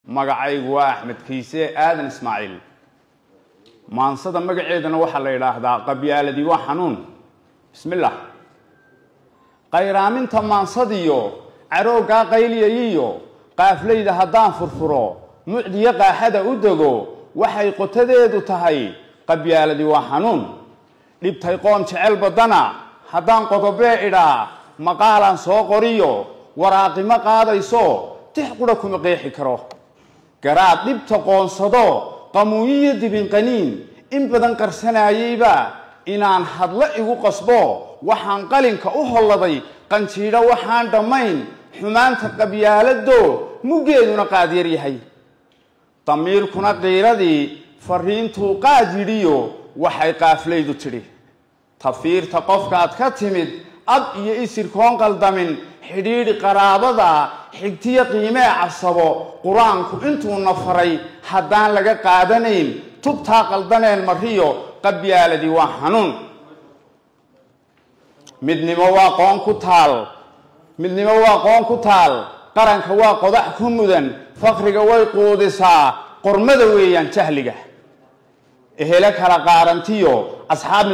magacaygu waa Axmed Kiise Aadan Ismaaciil maansada magaceedana waxa la yiraahdaa qabyaaladii waa xanuun bismillaah qayraaminta maansadiyo carooga qayliyayiyo qaafleyda haddaan furfuro mucdiya qaaxada u dago waxay qotadeedu tahay qabyaaladii waa xanuun dhibtay qoom jecel badana haddaan qodobee idhaa maqaalan soo qoriyo waraaqimo qaadayso tix qura kuma qeexi karo garaad dhibta qoonsado qamuuyiyo dibinqaniin in badan qarsanayayba inaan hadla igu qasbo waxaan qalinka u holladay qanjiidho waxaan dhammayn xumaanta qabyaalado mugeeduna qaadyar yahay damiirkuna qiiradii fariintuu qaad yidhiyo waxay qaafleydu tidhi tafiirta qofkaad ka timid ab iyo isirkoon qaldamin xidhiidhi qaraabada xigtiya qiimee casabo qur-aanku intuuna faray haddaan laga qaadanayn tubtaa qaldaneen mariyo qabyaaladii waa xanuun midnimo waa qoon ku taal qaranka waa qodax ku mudan faqriga way quudisaa qormada weeyaan jahliga ehela kala qaarantiyo asxaab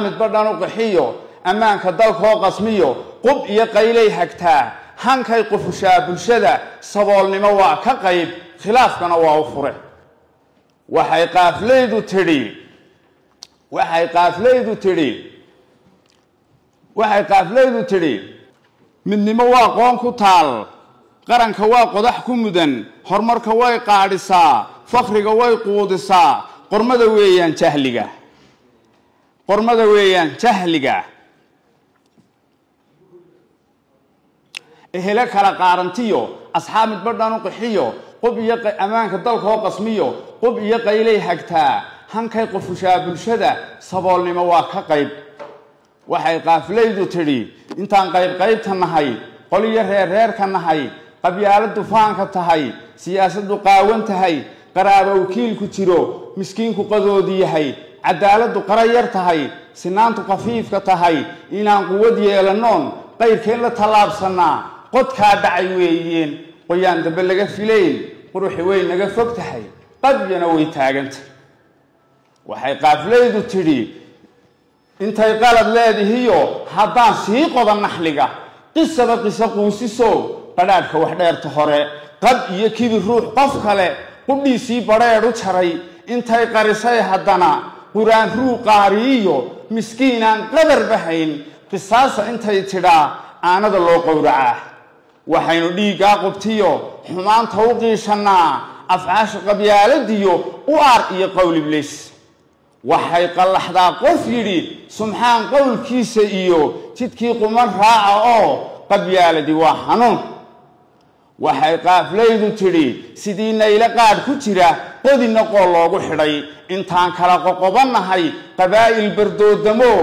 midba dhan u qaxiyo ammaanka dalkoo qasmiyo qub iyo qaylay hagtaa hankay qufushaa bulshada saboolnimo waa ka qayb khilaafkana waa u fure waxay qaafleydu tidhi midnimo waa qoon ku taal qaranka waa qodax ku mudan horumarka way qaadhisaa faqriga way quudisaa qormada weeyaan jahliga ehela kala qaarantiyo asxaab midba dhan u qaxiyo qub iyo ammaanka dalkoo qasmiyo qub iyo qaylay hagtaa hankay qufushaa bulshada saboolnimo waa ka qayb waxay qaafleydu tidhi intaan qaybta nahay qoliyo reerka nahay qabyaaladu faanka tahay siyaasaddu qaawan tahay qaraabo wakiilku jiro miskiinku qadoodi yahay cadaaladu qara yar tahay sinaantu qafiifka tahay inaan quwad yeelanoon qayrkeen la tallaabsanaa qodkaa dhacay weeyeen qoyaan dambe laga filayn quruxi way naga fog tahay qabyana way taaganta waxay qaafleydu tidhi intay qalad leedihiyo haddaan sii qoda naxliga qisaba qiso quusiso qadhaadhka wax dheerta hore qad iyo kibir ruux qof kale qudhiisii badheedh u jaray intay qarisay haddana quraan ruu qaariyiyo miskiinaan qadar bahayn qisaasa intay tidhaa aanada loo qowracaa waxaynu dhiiggaa qubtiyo xumaanta u qiishannaa afcaasha qabyaaladiyo u aar iyo qowl ibliis waxay qallaxdaa qof yidhi sumxaan qowlkiisa iyo jidkii quman raaca oo qabyaaladii waa xanuun waxay qaafleydu tidhi sidii naylo qaadh ku jira qodina qool loogu xidhay intaan kala qoqobannahay qabaa'il bardoodamo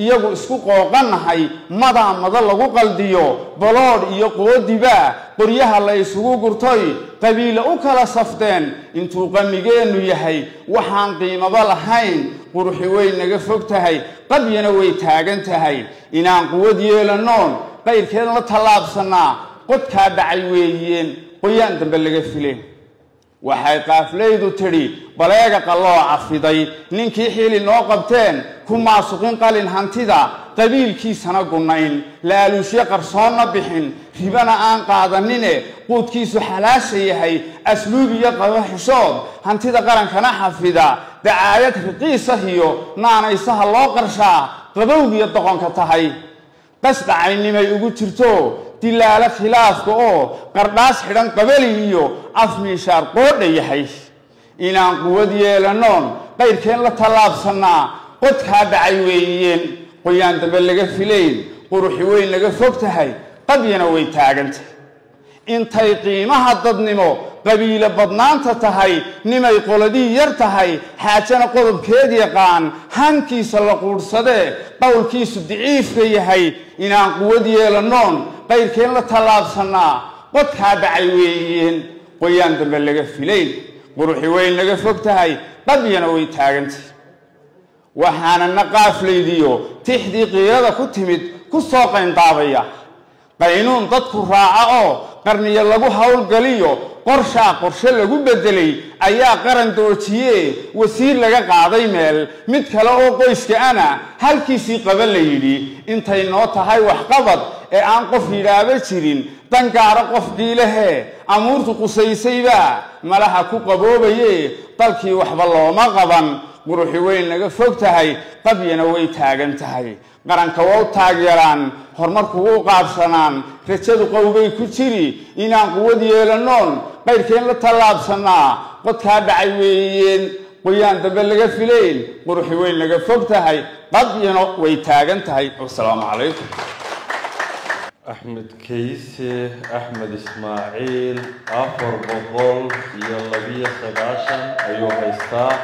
iyagu isku qooqannahay madaamada lagu qaldiyo baloodh iyo qoodiba qoryaha la isugu gurtoy qabiila u kala safteen intuu qamigeennu yahay waxaan qiimaba lahayn quruxi way naga fog tahay qabyana way taagan tahay inaan quwad yeelanoon qayrkeen la tallaabsanaa qodkaa dhacay weeyeen qoyaan dambe laga fileen waxay qaafleydu tidhi baleega qallooca fiday ninkii xili noo qabteen ku maasuqin qalin hantida qabiilkiisana gunayn laaluushyo qarsoonna bixin ribana aan qaadanine quudkiisu xalaasha yahay asluub iyo qabo xishood hantida qarankana xafida dacaayad riqiisahiyo naanaysaha loo qarshaa qabowgiyo doqonka tahay qasdhacaynimay ugu jirto dilaalo khilaafka oo qardhaas xidhan qabali iyo afmiishaar qoodha yahay inaan quwad yeelanoon qayrkeen la tallaabsanaa qodkaa dhacay weeyeen qoyaan dambe laga filayn quruxi way naga fog tahay qabyana way taagantay intay qiimaha dadnimo qabiilo badnaanta tahay nimay qoladii yar tahay xaajana qodobkeed yaqaan hankiisa la quudhsadee qowlkiisu daciifka yahay inaan quwad yeelanoon qayrkeen la tallaabsanaa qodkaa dhacay weeyeen qoyaan dambe laga filayn quruxi way naga fog tahay qabyana way taagantay waxaana na qaafleydiyo tixdii qiirada ku timid ku soo qayndaabaya qaynuun dadku raaca oo qarniyo lagu howlgaliyo qorshe lagu bedelay ayaa qaran doojiye wasiir laga qaaday meel mid kale oo qoyska ana halkiisii qaban la yidhi intay noo tahay waxqabad ee aan qof yidhaaba jirin dan gaara qofkii lehe amuurtu qusaysayba malaha ku qaboobaye dalkii waxba looma qaban quruxi weyn laga fog tahay qabyana way taagan tahay qaranka waa u taageeraan horumarku wuu qaabsanaan rajadu qowbay ku jiri inaan quwad yeelanoon qayrkeen la tallaabsanaa qodkaa dhacay weeyeen qoyaan dambe laga filayn quruxi weyn laga fog tahay qabyana way taagan tahay wasalaamu calaykum أحمد كيسي أحمد إسماعيل 400 iyo 2 أيها الأستاذ